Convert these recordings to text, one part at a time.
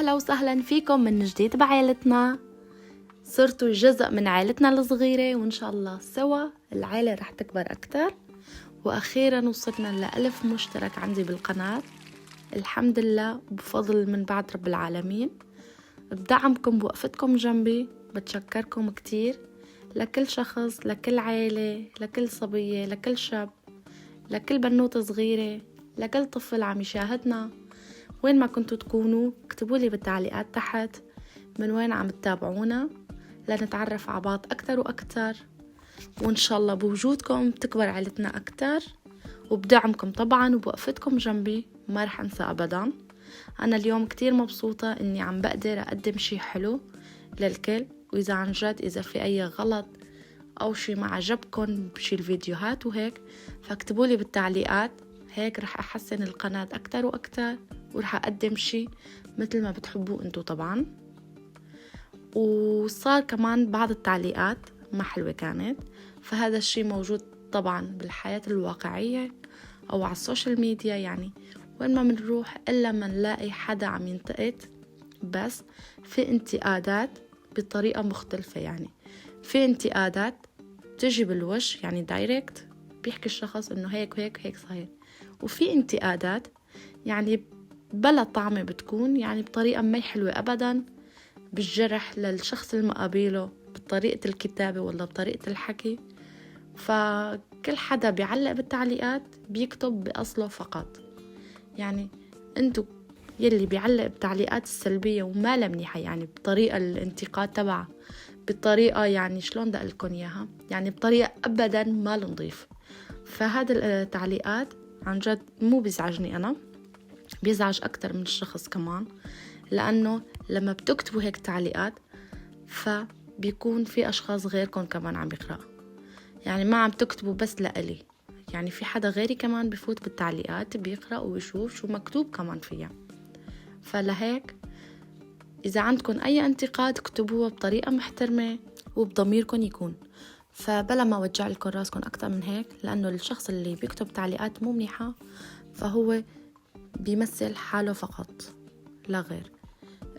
أهلا وسهلا فيكم من جديد بعائلتنا. صرتوا جزء من عائلتنا الصغيرة، وإن شاء الله سوا العائلة رح تكبر أكتر. وأخيرا وصلنا ل1000 مشترك عندي بالقناة، الحمد لله بفضل من بعد رب العالمين. بدعمكم بوقفتكم جنبي بتشكركم كتير، لكل شخص، لكل عائلة، لكل صبية، لكل شاب، لكل بنوتة صغيرة، لكل طفل عم يشاهدنا. وين ما كنتوا تكونوا اكتبوا لي بالتعليقات تحت من وين عم تتابعونا لنتعرف على بعض أكتر وأكتر، وإن شاء الله بوجودكم تكبر عائلتنا أكتر، وبدعمكم طبعا وبوقفتكم جنبي ما رح أنسى أبدا. أنا اليوم كتير مبسوطة إني عم بقدر أقدم شي حلو للكل، وإذا عن جد إذا في أي غلط أو شي ما عجبكم بشي الفيديوهات وهيك فاكتبوا لي بالتعليقات، هيك رح أحسن القناة أكتر وأكتر، ورح أقدم شي مثل ما بتحبوه أنتو طبعا. وصار كمان بعض التعليقات ما حلوة كانت، فهذا الشي موجود طبعا بالحياة الواقعية أو على السوشيال ميديا، يعني وين ما منروح إلا ما نلاقي حدا عم ينتقد، بس في انتقادات بطريقة مختلفة. يعني في انتقادات بتجي بالوش، يعني دايركت بيحكي الشخص إنه هيك وهيك هيك صحيح، وفي انتقادات يعني بلا طعمة بتكون، يعني بطريقة ما حلوة أبدا، بالجرح للشخص المقابله بطريقة الكتابة ولا بطريقة الحكي. فكل حدا بيعلق بالتعليقات بيكتب بأصله فقط، يعني انتو يلي بيعلق بالتعليقات السلبية وما لا منيحة، يعني بطريقة الانتقاد تبعها بطريقة يعني شلون بدي أقولكن إياها، يعني بطريقة أبدا ما نضيف. فهذا التعليقات عن جد مو بيزعجني أنا، بيزعج أكتر من الشخص كمان، لأنه لما بتكتبوا هيك تعليقات فبيكون في أشخاص غيركم كمان عم يقرأ، يعني ما عم تكتبوا بس لألي، يعني في حدا غيري كمان بفوت بالتعليقات بيقرأ ويشوف شو مكتوب كمان فيها. فلهيك إذا عندكم أي انتقاد اكتبوها بطريقة محترمة وبضميركم يكون، فبلا ما وجع لكم راسكم أكتر من هيك، لأنه الشخص اللي بيكتب تعليقات مو منيحة فهو بيمثل حاله فقط لا غير.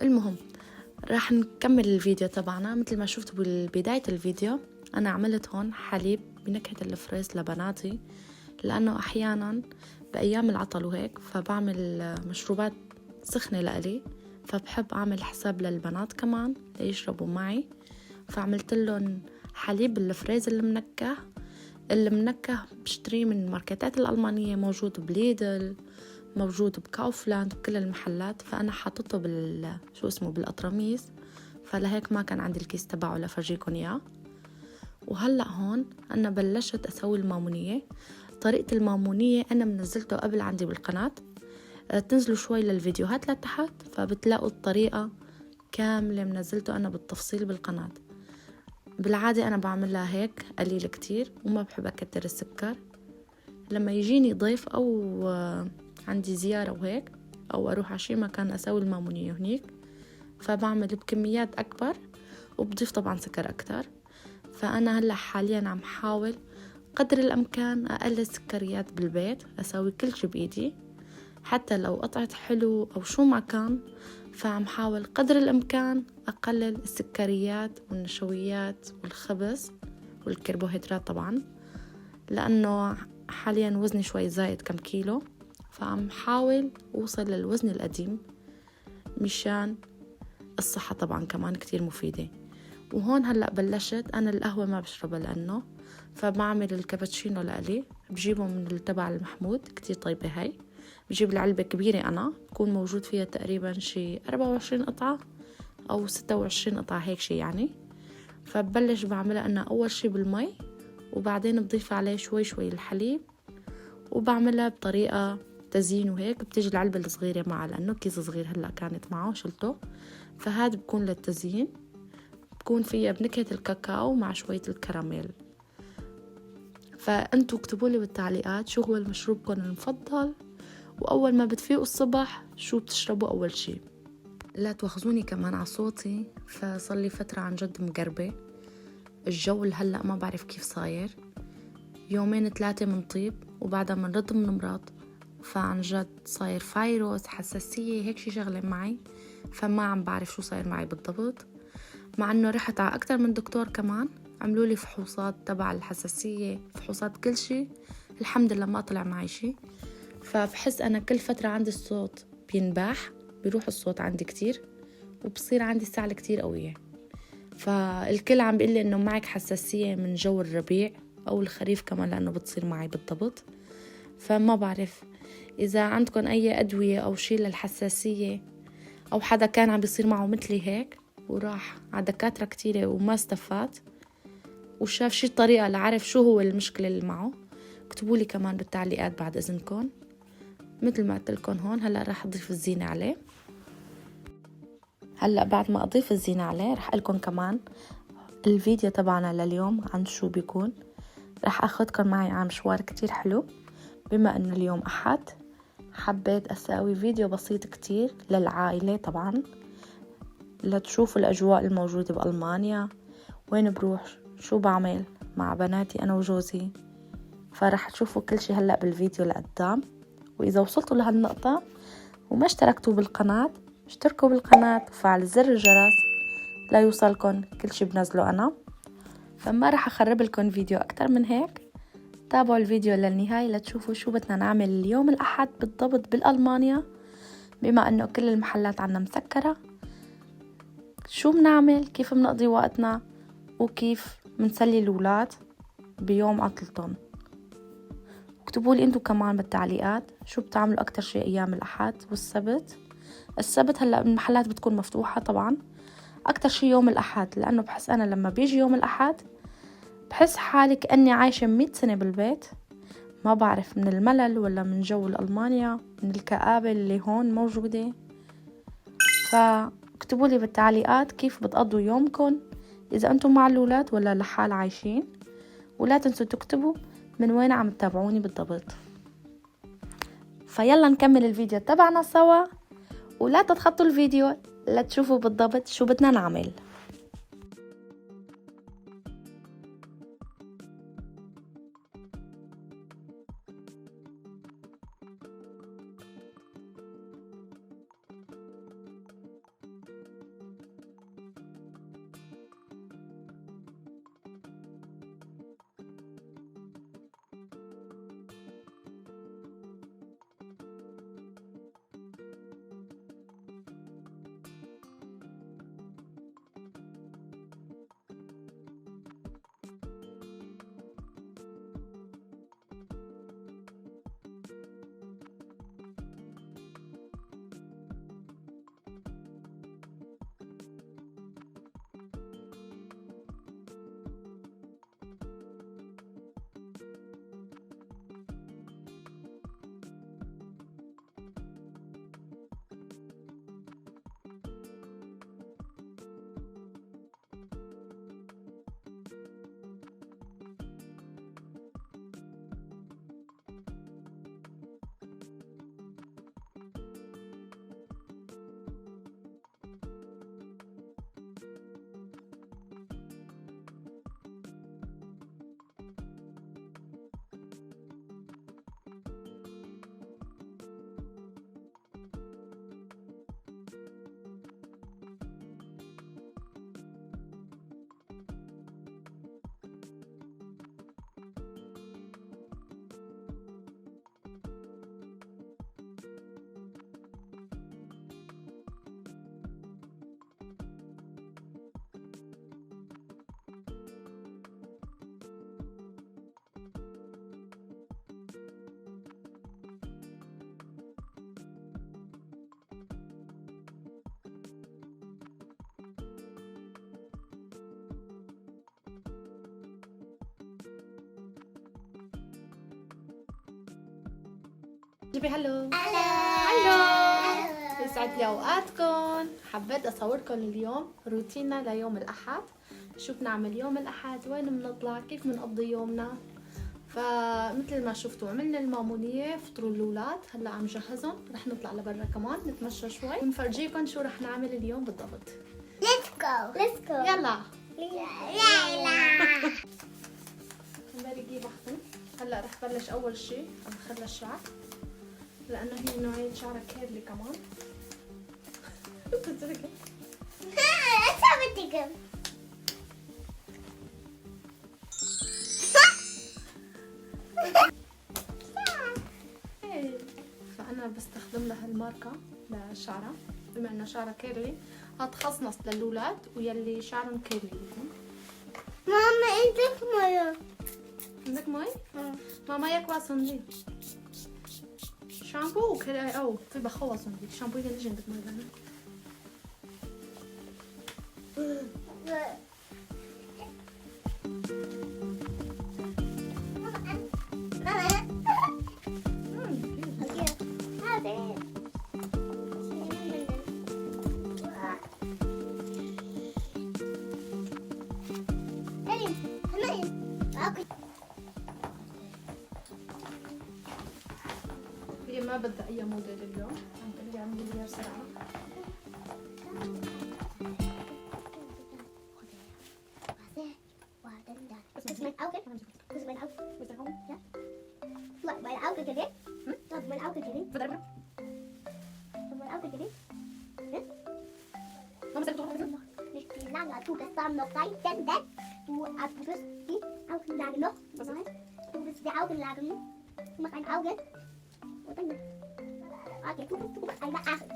المهم راح نكمل الفيديو تبعنا. مثل ما شفتوا ببداية الفيديو أنا عملت هون حليب بنكهة الفريز لبناتي، لأنه أحيانا بأيام العطل وهيك فبعمل مشروبات سخنة لألي، فبحب أعمل حساب للبنات كمان ليشربوا معي، فعملت لهم حليب الفريز المنكه بشتريه من الماركتات الألمانية، موجود بليدل، موجود بكاوفلاند، بكل المحلات، فأنا حاطته بالأطرميس، فلهيك ما كان عندي الكيس تبعه لفرجيكم إياه. وهلأ هون أنا بلشت أسوي المامونية. طريقة المامونية أنا منزلته قبل عندي بالقناة، تنزلوا شوي للفيديوهات لتحت فبتلاقوا الطريقة كاملة منزلته أنا بالتفصيل بالقناة. بالعادة أنا بعملها هيك قليل كتير وما بحب أكتر السكر. لما يجيني ضيف أو عندي زيارة وهيك أو أروح على شي مكان أسوي المامونية هنيك فبعمل بكميات أكبر وبضيف طبعا سكر أكتر. فأنا هلأ حاليا عم حاول قدر الأمكان أقلل السكريات بالبيت، أسوي كل شي بإيدي، حتى لو قطعت حلو أو شو ما كان، فعم حاول قدر الأمكان أقلل السكريات والنشويات والخبز والكربوهيدرات طبعا، لأنه حاليا وزني شوي زايد كم كيلو، فعم حاول أوصل للوزن القديم مشان الصحة طبعا كمان كتير مفيدة. وهون هلأ بلشت أنا القهوة ما بشربها لأنه، فبعمل الكابتشينو لألي، بجيبه من تبع المحمود كتير طيبة هاي، بجيب العلبة كبيرة أنا بكون موجود فيها تقريبا شي 24 قطعة أو 26 قطعة هيك شي يعني. فببلش بعملها أنا أول شي بالمي، وبعدين بضيف عليه شوي شوي الحليب، وبعملها بطريقة تزيين وهيك. بتيجي العلبة الصغيرة معها لأنه كيس صغير هلأ كانت معه شلته، فهاد بكون للتزيين، بكون فيها بنكهة الكاكاو مع شوية الكراميل. فأنتوا اكتبولي بالتعليقات شو هو المشروبكم المفضل، وأول ما بتفيقوا الصبح شو بتشربوا أول شي. لا تواخذوني كمان على صوتي، فصلي فترة عن جد مقربة، الجو هلأ ما بعرف كيف صاير، 2-3 من طيب وبعدها منرد من مرض، فعن جد صاير فايروس حساسية هيك شي شغلة معي، فما عم بعرف شو صاير معي بالضبط، مع انه رحت على اكتر من دكتور كمان عملوا لي فحوصات تبع الحساسية، فحوصات كل شيء، الحمد لله ما طلع معي شيء. فبحس انا كل فترة عندي الصوت بينباح، بيروح الصوت عندي كتير، وبصير عندي سعل كتير قوية. فالكل عم بيقول لي انه معك حساسية من جو الربيع او الخريف كمان، لانه بتصير معي بالضبط. فما بعرف اذا عندكم اي ادوية او شيء للحساسية، او حدا كان عم بيصير معه مثلي هيك وراح على دكاترة كتيرة وما استفاد، وشاف شي طريقة لعرف شو هو المشكلة اللي معه، اكتبولي كمان بالتعليقات بعد اذنكم. مثل ما قلت لكم هون هلا راح اضيف الزينة عليه. هلا بعد ما اضيف الزينة عليه راح اقلكم كمان الفيديو تبعنا لليوم عن شو بيكون. راح اخدكم معي على مشوار كتير حلو، بما انه اليوم احد حبيت اساوي فيديو بسيط كتير للعائلة طبعا، لتشوفوا الاجواء الموجودة بالمانيا، وين بروح، شو بعمل مع بناتي انا وجوزي. فرح تشوفوا كل شي هلأ بالفيديو لقدام. واذا وصلتوا لهالنقطة وما اشتركتوا بالقناة، اشتركوا بالقناة وفعل زر الجرس لا يوصلكن كل شي بنزله انا. فما رح اخرب لكم فيديو اكتر من هيك، تابعوا الفيديو للنهاية لتشوفوا شو بدنا نعمل اليوم الأحد بالضبط بالألمانيا، بما أنه كل المحلات عنا مسكرة. شو بنعمل، كيف بنقضي وقتنا، وكيف بنسلي الأولاد بيوم عطلتهم. اكتبوا لي انتو كمان بالتعليقات شو بتعملوا أكتر شيء أيام الأحد والسبت. السبت هلأ المحلات بتكون مفتوحة طبعا، أكتر شيء يوم الأحد، لأنه بحس أنا لما بيجي يوم الأحد بحس حالي كأني عايشة 100 سنة بالبيت. ما بعرف من الملل ولا من جو ألمانيا، من الكآبة اللي هون موجودة. فاكتبوا لي بالتعليقات كيف بتقضوا يومكم، إذا أنتم مع الأولاد ولا لحال عايشين. ولا تنسوا تكتبوا من وين عم تتابعوني بالضبط. فيلا نكمل الفيديو تبعنا سوا، ولا تتخطوا الفيديو لتشوفوا بالضبط شو بدنا نعمل. جيبي هلو هلو، يسعد لي اوقاتكم. حبيت اصوركم اليوم روتيننا ليوم الاحد، شو بنعمل يوم الاحد، وين بنطلع، كيف بنقضي يومنا. فمثل ما شفتوا عملنا المامونيه، فطروا الاولاد، هلا عم جهزهم، رح نطلع لبرا كمان نتمشى شوي ونفرجيكم شو رح نعمل اليوم بالضبط. Let's go. Let's go. يلا يلا. نبرقي بحثن. هلا رح بلش اول شيء عم خلى الشعر، لانه هي نوعية شعرها كيرلي كمان. تقم. فأنا بستخدم لها الماركة لشعرها، بما إنه شعرها كيرلي هتخصص للأولاد ويلي شعرهم كيرلي يكون. ماما عندك مية؟ عندك مي؟ ماما ياك صندي شامبو وكذا أو في بخوة صندي شامبو إذا نجي عندك مي بنا. هي ما بدها أي موديل اليوم، عم تقولي عم لي بسرعة. Du kan sammen nog dig den dag. Du er begyndt i aftenlagen nog. Du vil se aftenlagen nu. Du må en afgen. Og den der. Okay, du må en afgen.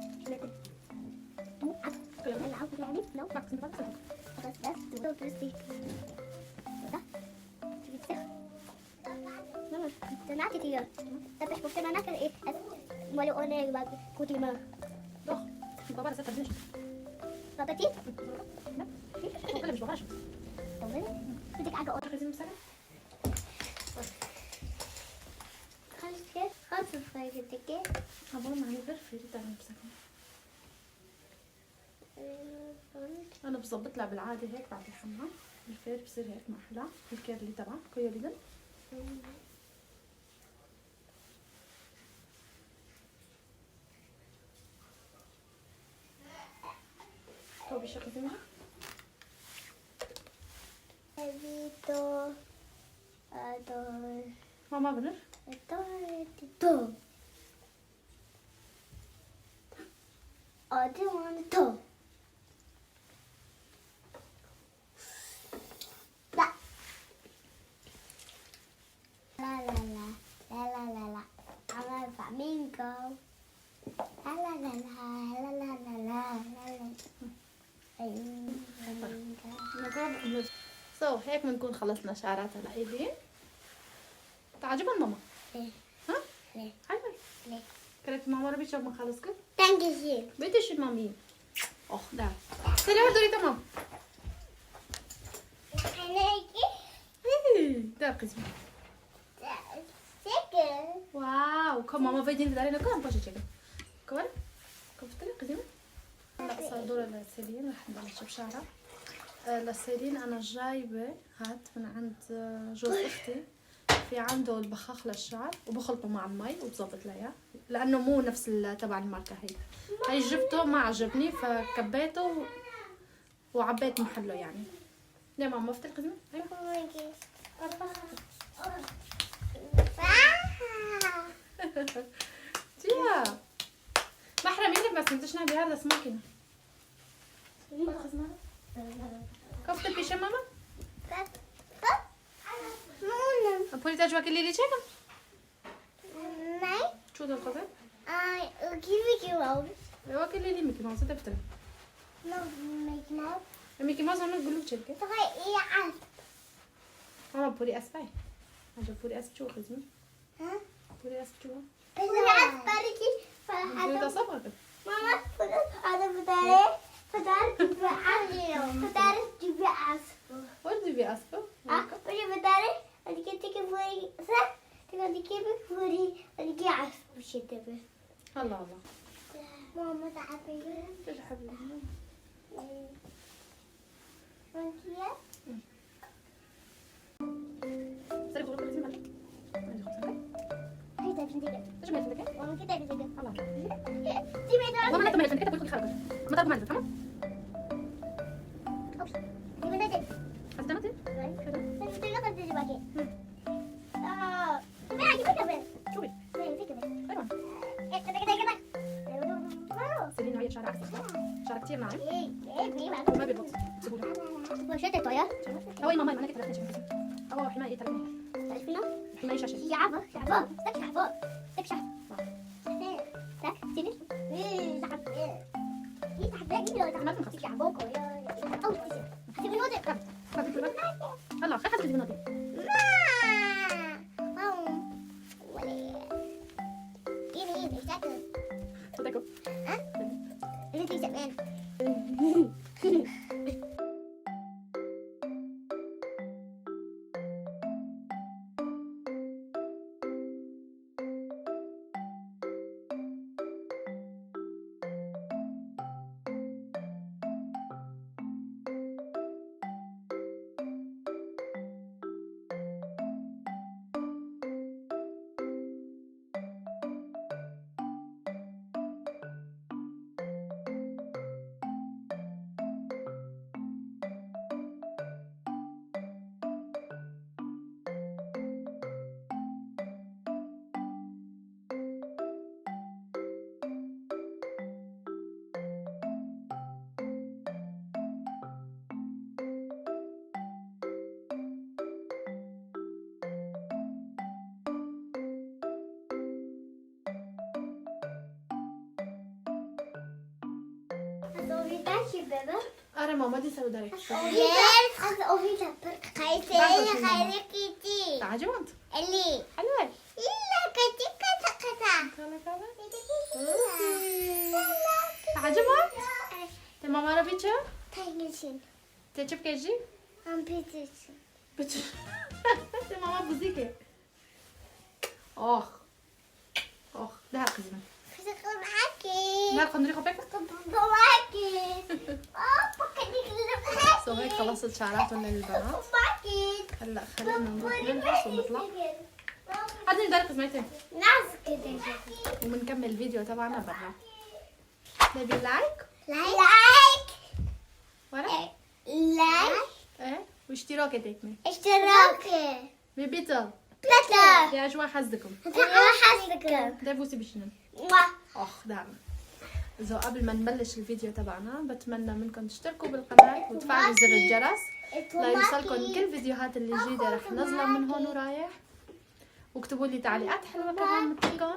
Du er en aftenlagen. No, faktisk. Og det er du vil se. Da. Du vil se. No, den er det her. Der er spørgsmålet er ikke at må jeg ordne hvad kunne du med. Doch, du bare sætter den. Hvad er det? وكلها مش بغاش. طيب بدك حاجه اخرى لازم مسكر. خلص الفايل بدك أبغى معي غرفة تعمل مسكر. أنا بظبط لها بالعادة هيك بعد الحمام الفير بصير هيك محلى الكيرلي تبعها كويوليدن. تو بشكل منها. Evito ador ماما بنر. ador ador la la la la la la la la I'm a flamingo la la la la la la la la la سو هيك بنكون خلصنا شعراتها لإيدي. تعجبها ماما؟ ليه؟ ها؟ ليه؟ عجبك؟ ليه؟ كانت ماما ربي شوف ما خلص كل؟ Thank you. بدي شي مامي. أخ ده. سلام دوري تمام. ده قسم. واو كم ماما بدين بدارينا كم باش تشيك. كمان؟ كفتلي قسم. لا صار دور للسيلين رح نبلش بشعرها. للسيلين أنا جايبة هاد من عند جوز أختي في عنده البخاخ للشعر وبخلطه مع المي وبظبط لها اياه لأنه مو نفس تبع الماركة هي جبته ما عجبني فكبيته وعبيت محله يعني. ليه ماما مفتي القزمة؟ تيا محرمين لك بس انتش نعبي هذا سماكينة كفتة بيشة ماما؟ أبولي تجواك اللي شاكم؟ Nej. شو ده القزم؟ Mickey Mouse. واكل اللي ميكي ماوس ده بترى No, Mickey Mouse. ميكي ماوس أنا أقول لك شركة Så har jeg alt. ماما بولي أسفاي عشان بولي أسف شو خزمة؟ Hæ? بولي أسف شو؟ Pille alt bare ikke. بولي ده صبر كده Mamma, ada bedare. Bedare du vil aldrig. Bedare du vil aspe. ودي بي أسفة Bedare. Og de kan ikke få i. Så. Det kan de ikke få i. Og de kan aspe shit det. الله الله Mamma, der er billeder. إيش حبيبي سري بقول لك زين Hej, der er billeder. إيش ما عندك Mamma, kan der er billeder. الله De vil der. ماما أنت ما عندك تقول خارج ما تعرف ما عندك تمام De vil der. هذا ما تدري Det er nok det tilbage. Hvad er det for det? شوفي Nej, det kan det. أيوة Det kan det. سيرين هي شعر عكس شعر ما بيربط سيبوله. وشات الطيار هو ماما انا كنت بحتاج هو حماية تلفونه تعرفينه؟ حماية شاشة شعبه شعبه تك شعبه تك شعب تك تيجي شعب ايه شعب ده ايه لو عملت خطيك شعبوك ويا او تيجي نوتك هلا خلي خلي المناطق صدقوا أنا ماما دي سوي داري تعجبت حلوة تعجبت ماما رابيتشا تجيب كيجي بتش ماما بوزيكي أخ ده قزمة ده قندري خبيك سو هيك خلصت شعراتهم للبنات هلا خلينا نروح نلبس ونطلع عادي ندار قزمتين وبنكمل الفيديو تبعنا برا نبي لايك ورا ايه واشتراك دايما ببيتل يا جوا حظكم ده بوسي بشنن اخ دعم إذا قبل ما نبلش الفيديو تبعنا بتمنى منكم تشتركوا بالقناة وتفعلوا زر الجرس ليوصلكم كل فيديوهات اللي جديدة رح نزلها من هون ورايح واكتبوا لي تعليقات حلوة كمان مثلكم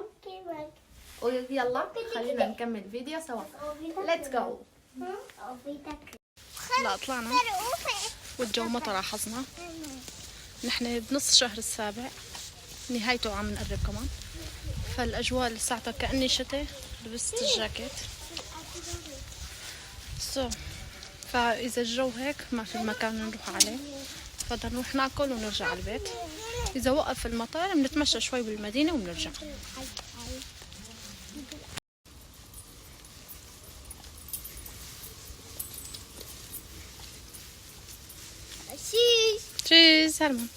ويلا خلينا نكمل الفيديو سوا ليتس جو لا طلعنا والجو مطر حظنا نحن بنص شهر السابع نهايته عم نقرب كمان فالأجواء لساعتها كأني شتاء لبست الجاكيت فإذا الجو هيك ما في مكان نروح عليه فبدنا نروح ناكل ونرجع على البيت إذا وقف المطر بنتمشى شوي بالمدينة وبنرجع تشيز هرمان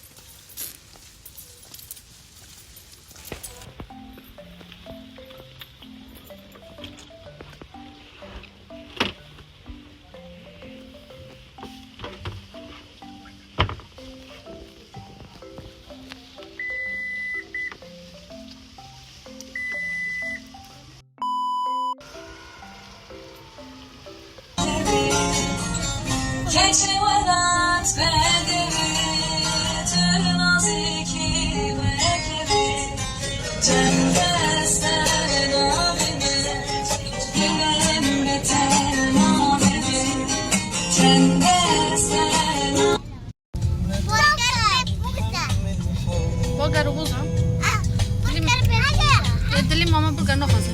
برجر وبوزة دلي ماما برجر نخزة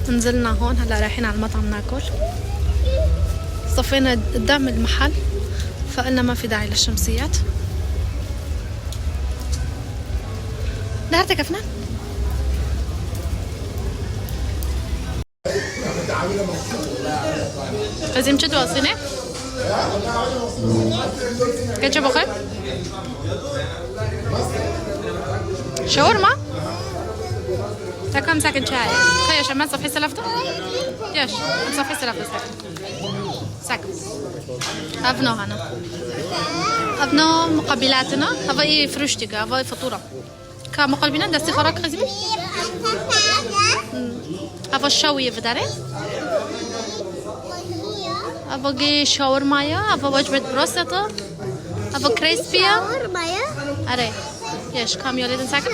نزلنا هون هلا رايحين على المطعم ناكل صفينا قدام المحل فقلنا ما في داعي للشمسيات دهرتك افنان لازم تشدوا الصينية كاتشب أخي شاورما تاكم ساكن شاي خير شمال صفحي سلفته ياش صفحي سلفته ساكن أبنو هنا أبنو مقبلاتنا هذا فروشتك هذا فطورة كمقلبنا دستي خراك خزمي هذا الشوي في داري هذا شاورمايا هذا وجبة بروستة هذا كريسبيا شاورمايا أري يش كم يولد ساكن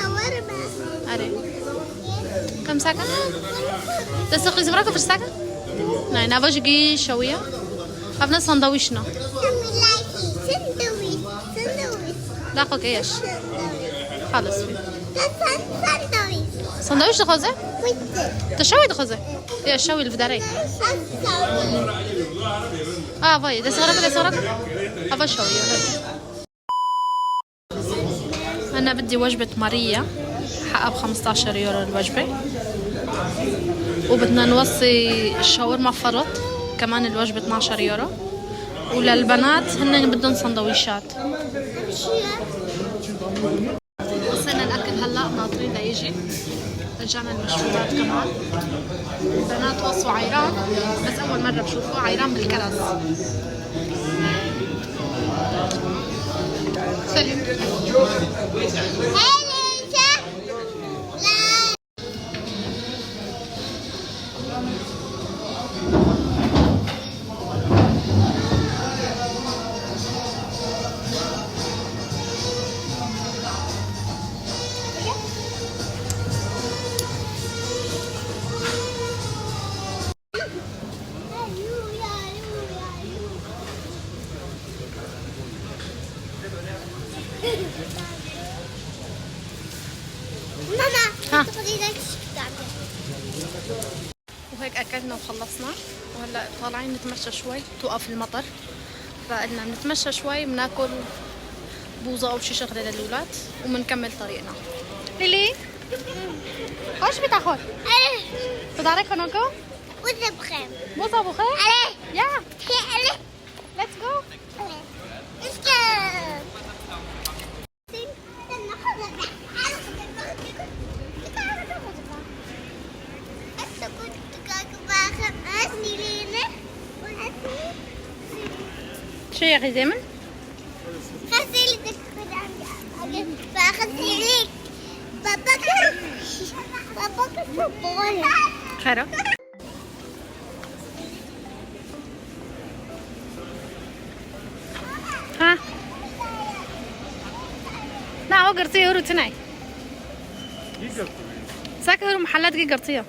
أري كم ساكن تسقي زبرك في الساكن نعم هذا جي شوية هذا سندويشنا لا خوك ايش خلص فيه سندويش تخوزه تشوي تخوزه ايه الشوي اللي في داري باي ده صغرك هذا الشوي انا بدي وجبة ماريا حقها ب15 يورو الوجبة وبدنا نوصي الشاورما فرط كمان الوجبة 12 يورو وللبنات هن بدهم سندويشات وصلنا الاكل هلا ناطرين ليجي رجعنا المشروبات كمان البنات وصوا عيران بس اول مره بشوفه عيران بالكرز سلم وهيك اكلنا وخلصنا وهلا طالعين نتمشى شوي توقف المطر فقلنا نتمشى شوي بناكل بوظه او شي شغله للاولاد وبنكمل طريقنا. ليلي ايش بتاخذ؟ تدارك هناك؟ بوظه بخير بوظه بخير؟ يا ليتس جو شو يا اخي زيمن؟ غسيلتك فغسيلك باباك صبونة خيرك؟ ها؟ لا قرطية هرو تناي ساكن هرو محلات قرطية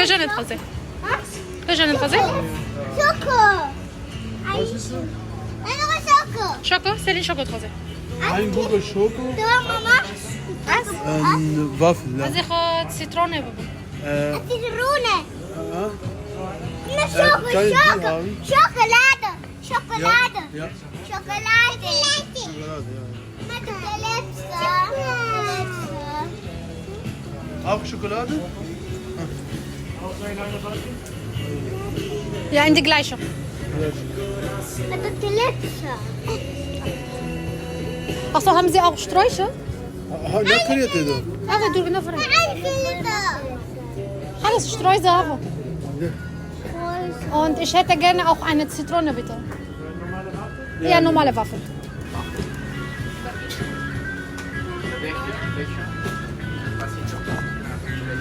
Que jeune est français? Que jeune est français? Choco. Choco. Choco, c'est les chocos français. Ein Gurke Schoko, Du Mama. Waffel. Ja. هذه خد سيترونة بابا. Zitrone. Ja. Schoko. Kann ich die Schoko. haben? Schokolade. Schokolade. Ja. Schokolade. Schokolade, ja. Met de letzte. Auch Schokolade? Ja, in die gleiche. Met de letzte. Achso, haben Sie auch Sträucher? Ne kırıyor dedi. Evet, dur bir فرق. Einzelne. خلاص Streusel haben. Und ich hätte gerne auch eine Zitrone, bitte. Ja, normale Waffel.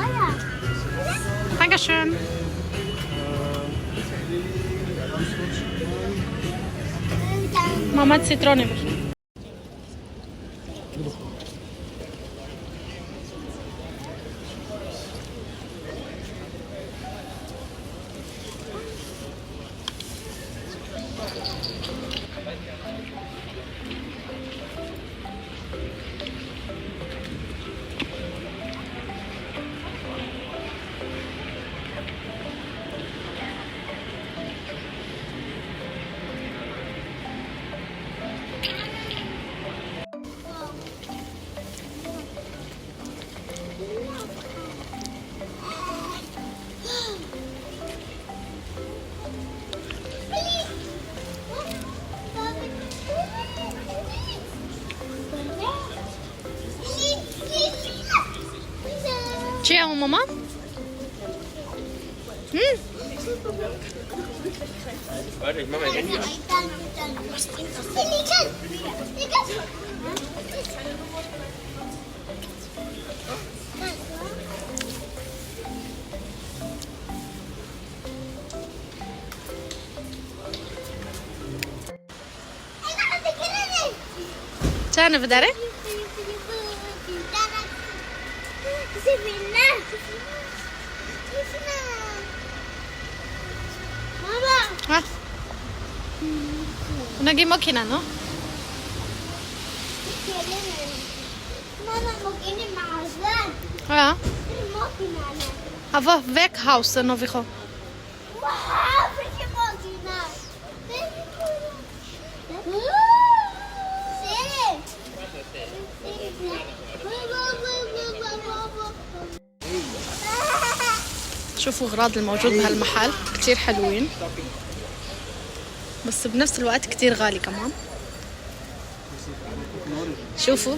Ah ja. Dankeschön. Mama Zitrone bitte. تشيعوا ماما؟ كان بداري؟ ها نجي ماكينة نو ها هذا فيك هاوس نوفيخو شوفوا اغراض الموجود بهالمحل كتير حلوين بس بنفس الوقت كتير غالي كمان. شوفوا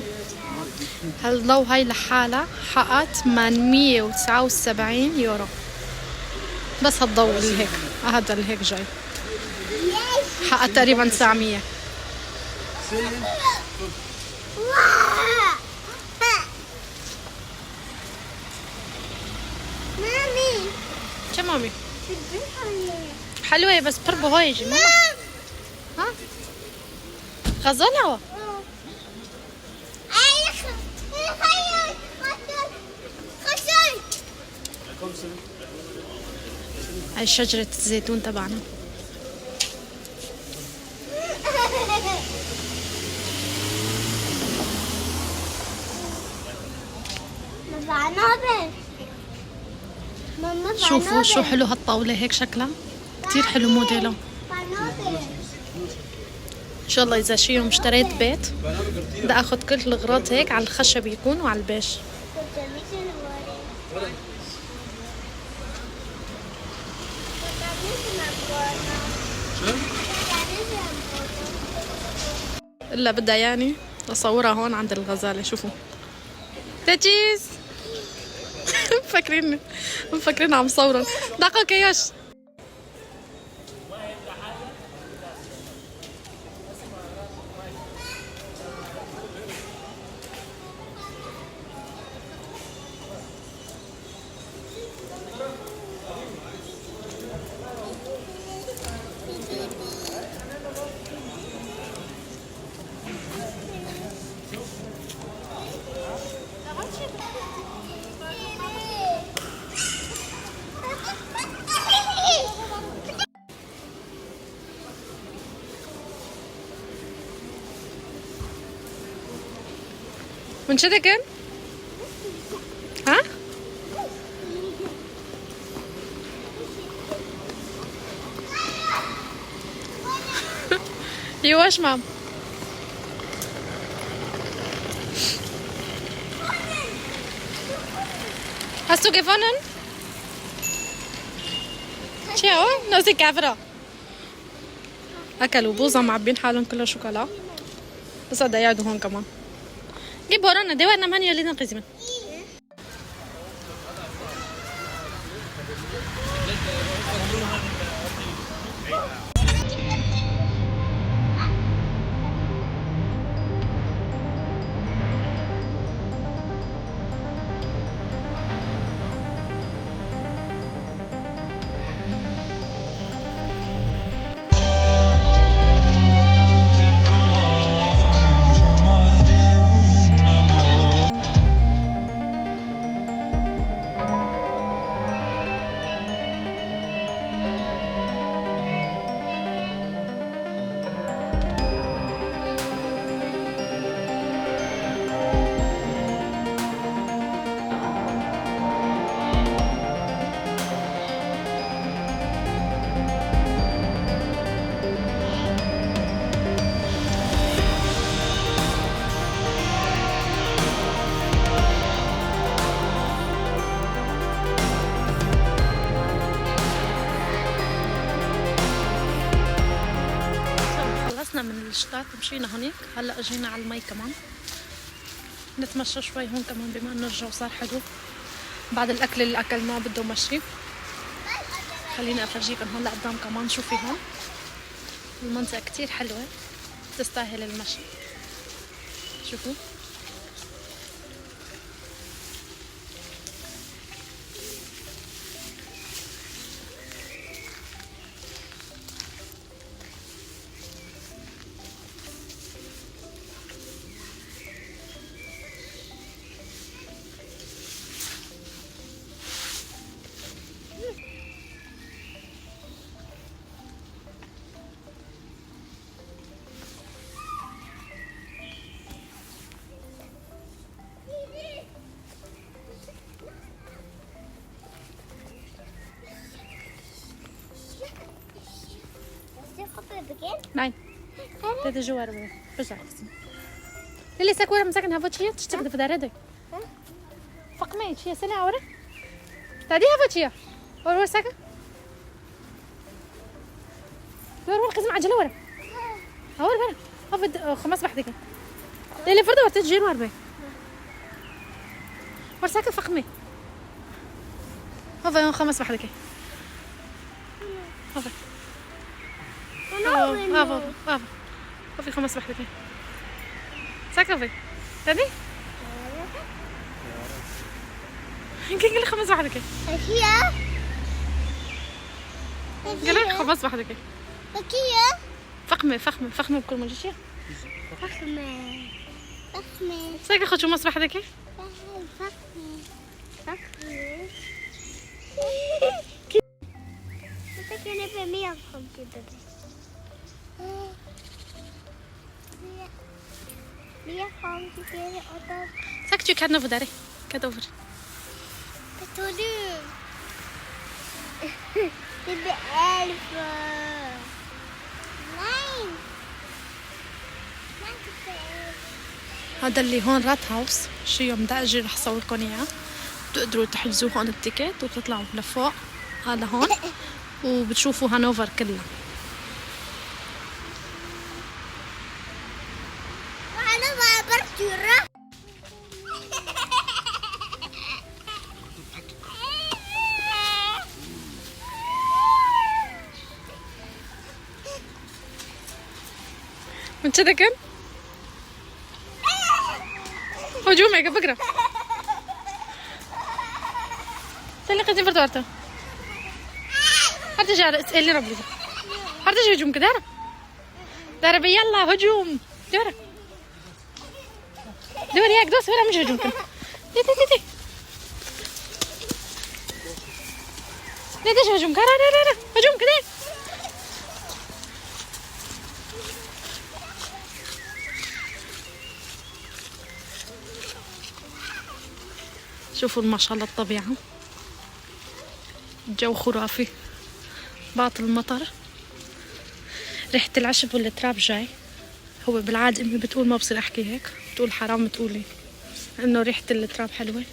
هالضو هاي لحالها حقها 879 يورو بس هالضو اللي هيك هذا اللي هيك جاي حقها تقريبا 900. شو مامي؟ حلوة بس بربو هايجي ماما. ها؟ غزالة هاي شجرة الزيتون تبعنا. شوفوا شو حلو هالطاولة هيك شكلها كتير حلو موديلها. ان شاء الله اذا شي يوم اشتريت بيت بدي اخذ كل الاغراض هيك على الخشب يكون وعلى البيش. الا بدها يعني اصورها هون عند الغزالة. شوفوا تجيز مفكرين عم صورن دقيقة كياش. من شدكن؟ ها؟ يواش مام؟ Hast du gewonnen? Ciao, نوزي كافرة. أكلوا بوظة معبين حالهم كلها شوكولا بس بدها يقعدوا هون كمان. جيب ورانا دي وقتنا ماني اللي نقزمن. من الشتات مشينا هونيك هلا اجينا على المي كمان نتمشى شوي هون كمان بما انه الجو صار حلو بعد الاكل اللي اكلناه بده مشي. خليني افرجيكم هون لقدام كمان. شوفي هون المنطقة كتير حلوة تستاهل المشي. شوفوا ناي تدي جوار رجع اللي ساكورة مساكن هافوتشيا تشتغل في داردك فقمي شيا سنة أورا تادي هافوتشيا أورا ساكا دور قسم عجلة ورا أورا برا أفد 5 بحدك اللي فرد ورتج جير وربي ورساكا فقمي هذا 5 بحدك هذا افا في 5 بحدك ساكا في تاني يمكن قال لي 5 بحدك هي قال لي 5 بحدك هي فخمة بكل مجيشيا فخمة ساكا خد شو مصر بحدك كان ب 150 درهم 150 كيلو أوتو ساكا شو كان نفداري كدوفر بتولي تبي 1000 ناين هذا اللي هون رات هاوس شي يوم داجي رح صوركم اياه. بتقدروا تحجزوا هون التيكت وتطلعوا لفوق هذا هون وبتشوفوا هانوفر كلها. وأنا ما برجع من كذا كان هجومك بقرا سلي قدي فرتورته هرتجي اسالي ربي هرتجي هجوم كده دارب يلا هجوم دور ياك دوس ولا مش هجوم كده دي ليش هجوم كده لا هجوم كده شوفوا ما شاء الله الطبيعة الجو خرافي باطل المطر ريحة العشب والتراب جاي. هو بالعادة امي بتقول ما بصير احكي هيك بتقول حرام تقولي انه ريحة التراب حلوة.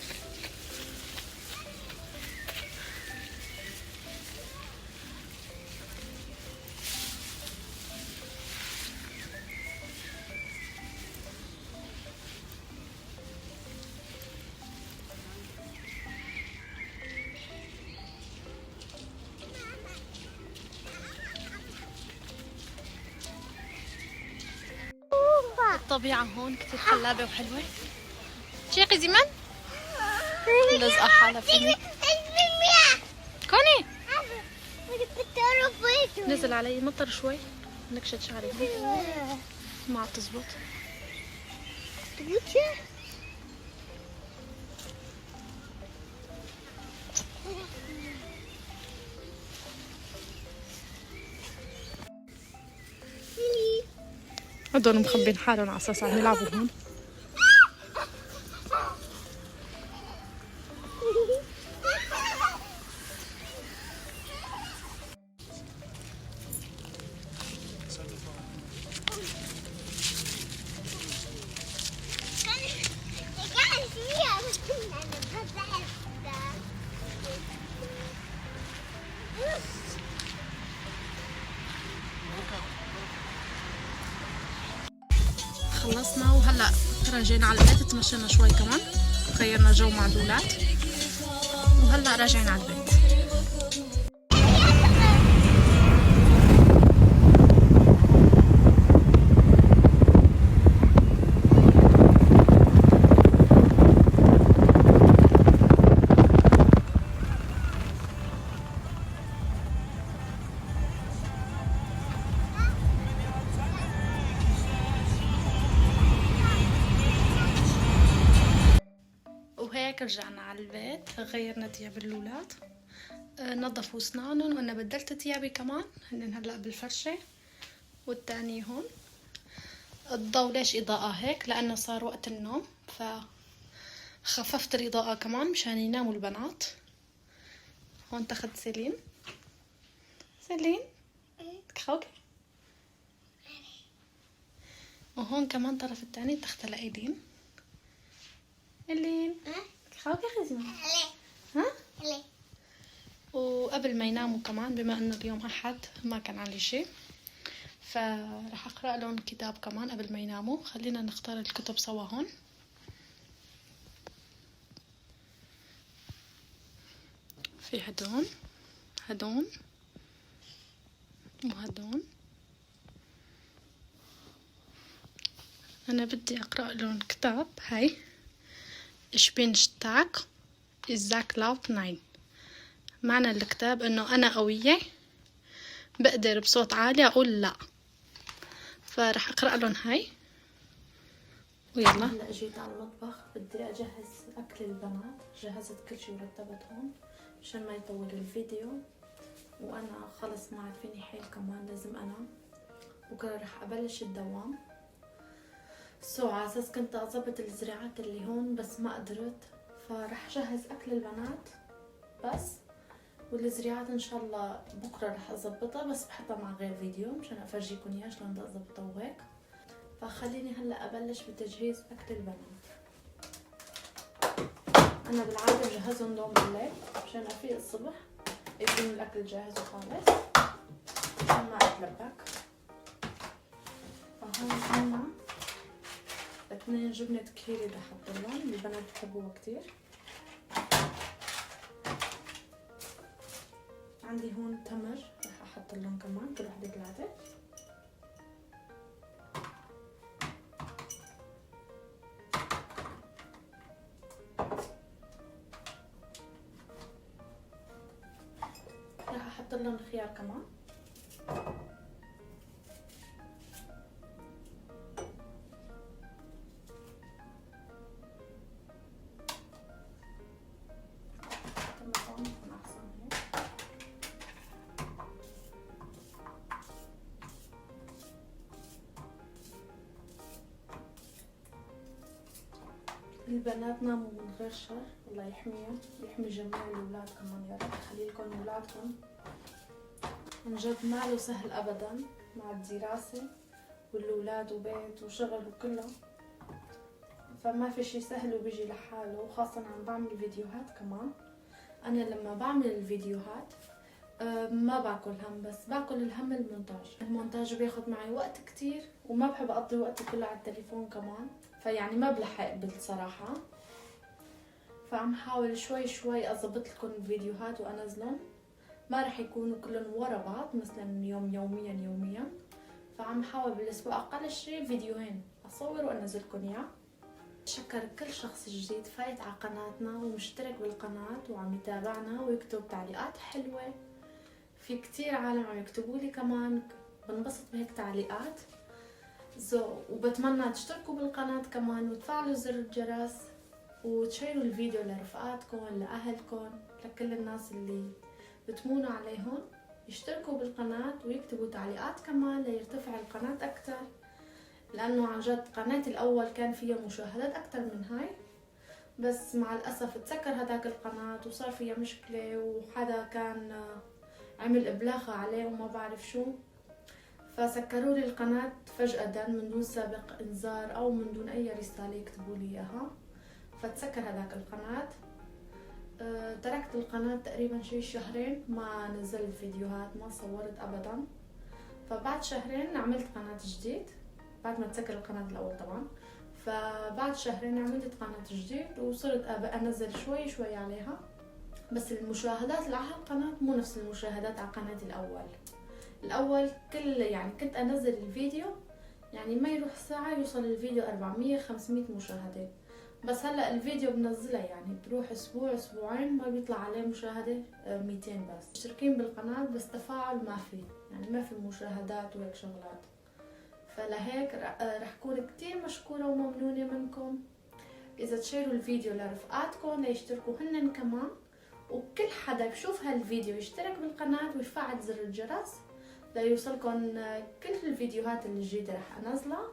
الطبيعة هون كتير خلابة وحلوة. شيخي زمان لزقة حالة فيني كوني نزل علي مطر شوي نكشت شعري ما عاد تزبط. هدول مخبين حالهم على اساس عم يلعبوا هون. خلصنا وهلا رجعنا على البيت تمشينا شوي كمان غيرنا جو مع الولاد وهلا راجعين على البيت. وهيك رجعنا على البيت، غيرنا ثياب الأولاد، نظفوا اسنانهم، وانا بدلت ثيابي كمان، هن هلا بالفرشة والتاني هون. الضوء ليش إضاءة هيك؟ لأنه صار وقت النوم، فخففت الإضاءة كمان مشان يناموا البنات. هون تاخد سيلين. سيلين تخوكي. وهون كمان طرف التاني تخت لأيلين. إيلين خوكي خزمة. ها؟ وقبل ما يناموا كمان، بما انه اليوم احد ما كان علي شيء، فرح اقرأ لهم كتاب كمان قبل ما يناموا. خلينا نختار الكتب سوا. هون في هدون وهدون. انا بدي اقرأ لهم كتاب. هاي Ich bin stark, ich sag laut nein. معنى الكتاب انه انا قوية، بقدر بصوت عالي اقول لا. فرح اقرأ لهم هاي. ويلا هلا اجيت على المطبخ، بدي اجهز اكل البنات. جهزت كل شي ورتبت هون مشان ما يطول الفيديو، وانا خلص ما عاد فيني حيل كمان، لازم انام. بكره رح ابلش الدوام. على اساس كنت اضبط الزراعات اللي هون بس ما قدرت، فرح جهز اكل البنات بس، والزراعات ان شاء الله بكره رح اضبطها، بس بحطها مع غير فيديو مشان افرجيكم اياه شلون بدي اضبطها وهيك. فخليني هلا ابلش بتجهيز اكل البنات. انا بالعاده بجهزهم دوم بالليل مشان افيق الصبح يكون الاكل جاهز وخالص مشان ما اتلبك. فهون عنا 2 جبنة كيري رح احط لهم، البنات بحبوها كتير. عندي هون تمر رح احط لهم كمان، كل وحدة 3. رح احط لهم خيار كمان. البنات ناموا من غير شر، الله يحميهم ويحمي جميع الأولاد كمان يا رب. خلي لكم أولادكم، عن جد ما له سهل أبدا مع الدراسة والأولاد وبيت وشغل وكله، فما في شي سهل وبيجي لحاله. وخاصة عم بعمل فيديوهات كمان. أنا لما بعمل الفيديوهات ما باكل هم، بس باكل الهم المونتاج بياخد معي وقت كتير، وما بحب اقضي وقتي كله على التليفون كمان، فيعني ما بلحق بالصراحة. فعم حاول شوي شوي اضبط لكم الفيديوهات وانزلهم، ما رح يكونوا كلهم ورا بعض مثلا يوميا. فعم حاول بالاسبوع اقل شيء فيديوهين اصور وانزل لكم اياه. بشكر كل شخص جديد فايت على قناتنا ومشترك بالقناة وعم يتابعنا ويكتب تعليقات حلوة. في كتير عالم عم يكتبوا لي كمان، بنبسط بهيك تعليقات. وبتمنى تشتركوا بالقناة كمان وتفعلوا زر الجرس وتشيروا الفيديو لرفقاتكم لأهلكم لكل الناس اللي بتمونوا عليهم. يشتركوا بالقناة ويكتبوا تعليقات كمان ليرتفع القناة أكتر، لأنه عن جد قناتي الأول كان فيها مشاهدات أكتر من هاي، بس مع الأسف تسكر هداك القناة وصار فيها مشكلة، وحدا كان عمل إبلاغ عليه وما بعرف شو، فسكروا لي القناة فجأة من دون سابق إنذار أو من دون أي رسالة يكتبوا لي إياها، فتسكر هداك القناة. تركت القناة تقريبا شي 2 شهر ما نزلت فيديوهات، ما صورت أبدا. فبعد 2 شهر عملت قناة جديد بعد ما تسكر القناة الأول طبعا. فبعد 2 شهر عملت قناة جديد وصرت أنزل شوي شوي عليها. بس المشاهدات اللي على القناة مو نفس المشاهدات على قناتي الأول يعني كنت أنزل الفيديو يعني ما يروح ساعة يوصل الفيديو 400-500 مشاهدة. بس هلا الفيديو بنزله يعني بروح اسبوع اسبوعين ما بيطلع عليه مشاهدة 200 بس. مشتركين بالقناة بس تفاعل ما في، يعني ما في مشاهدات وهيك شغلات. فلهيك رح كون كتير مشكورة وممنونة منكم إذا تشيروا الفيديو لرفقاتكم ليشتركوا هنن كمان، وكل حدا بشوف هالفيديو يشترك بالقناة ويفعل زر الجرس ليوصلكم كل الفيديوهات الجديدة رح أنزلها،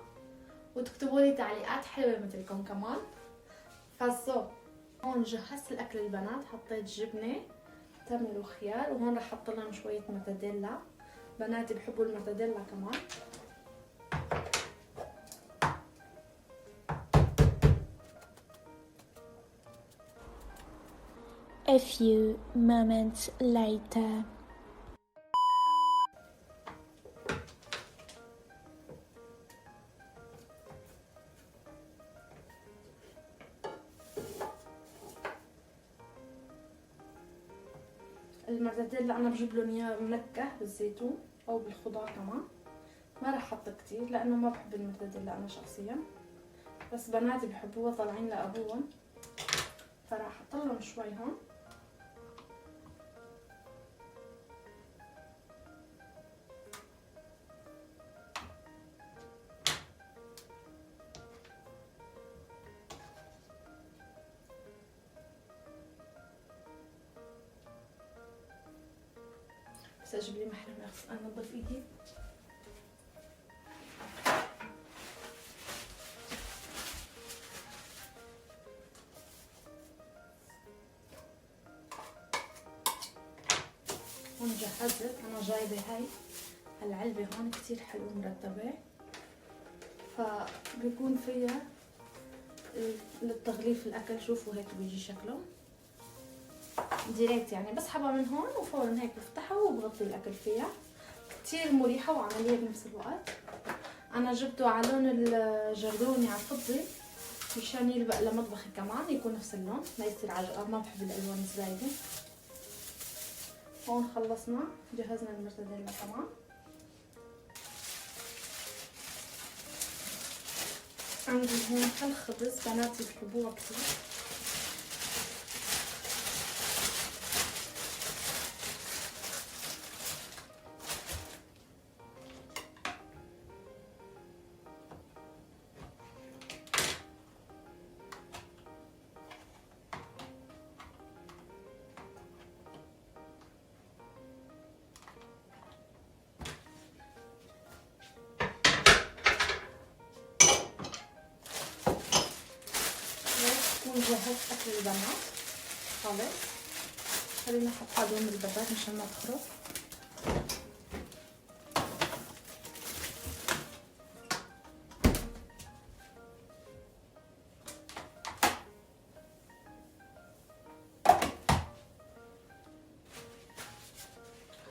وتكتبوا لي تعليقات حلوة مثلكم كمان. فالصو هون جهزت الأكل البنات، حطيت جبنة تمر وخيار، وهون رح أحط لهم شوية مرتديلا، بناتي بحبوا المرتديلا كمان. A few moments later. المرتديلا انا بجيب لهم اياه منكه بالزيتون او بالخضار كمان، ما رح احط كتير لانه ما بحب المرتديلا انا شخصيا، بس بناتي بحبوها طالعين لابوهم فراح احط لهم شوي هون. بس اجيب لي محل انظف ايدي. هون جهزت انا جايبه هاي العلبه هون كتير حلوه مرتبه، فبيكون فيها للتغليف الاكل. شوفوا هيك بيجي شكله ديريكت، يعني بسحبها من هون وفورا هيك بفتحها وبغطي الاكل فيها. كتير مريحه وعمليه بنفس الوقت. انا جبته على لون الجردوني على الفضي مشان يلبق لمطبخي كمان يكون نفس اللون، ما يصير عجقه، ما بحب الالوان الزايده. هون خلصنا، جهزنا المرتديلا كمان. عندي هون هالخبز بناتي بحبوها كتير، جهزت اكل البنات خلص. خلينا نحط هدول البابات مشان ما تخرب.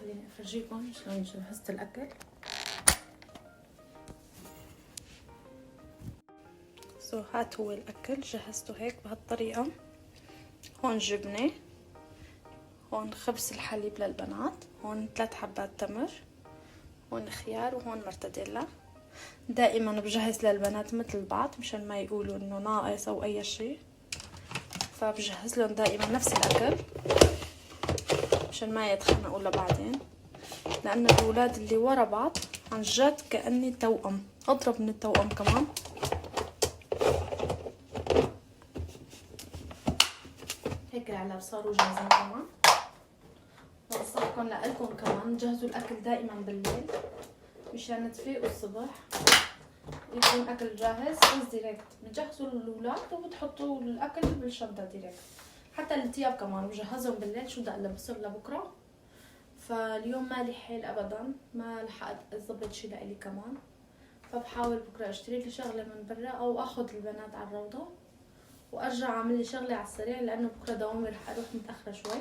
خليني افرجيكم شلون جهزت الاكل. هات هو الاكل جهزته هيك بهالطريقه. هون جبنه، هون خبز الحليب للبنات، هون 3 حبات تمر، هون خيار، وهون مرتديلا. دائما بجهز للبنات مثل بعض مشان ما يقولوا انه ناقص او اي شيء، فبجهز لهم دائما نفس الاكل مشان ما يتخانقوا لبعدين، لانه الاولاد اللي ورا بعض عن جد كاني توأم، اضرب من التوأم كمان. هيك العلب صاروا جاهزين كمان. بنصحكم لكم كمان جهزوا الاكل دائما بالليل مشان تفيقوا الصبح يكون اكل جاهز. بس ديريكت بتجهزوا الاولاد وبتحطوا الاكل بالشنطه ديريكت. حتى الثياب كمان بجهزهم بالليل، شو بدي بصير لبكره. فاليوم مالي حيل ابدا، ما لحقت اظبط شي لإلي كمان، فبحاول بكره اشتري لي شغله من برا او اخذ البنات على الروضه وارجع اعمل لي شغله على السريع، لانه بكره دوامي رح اروح متاخره شوي.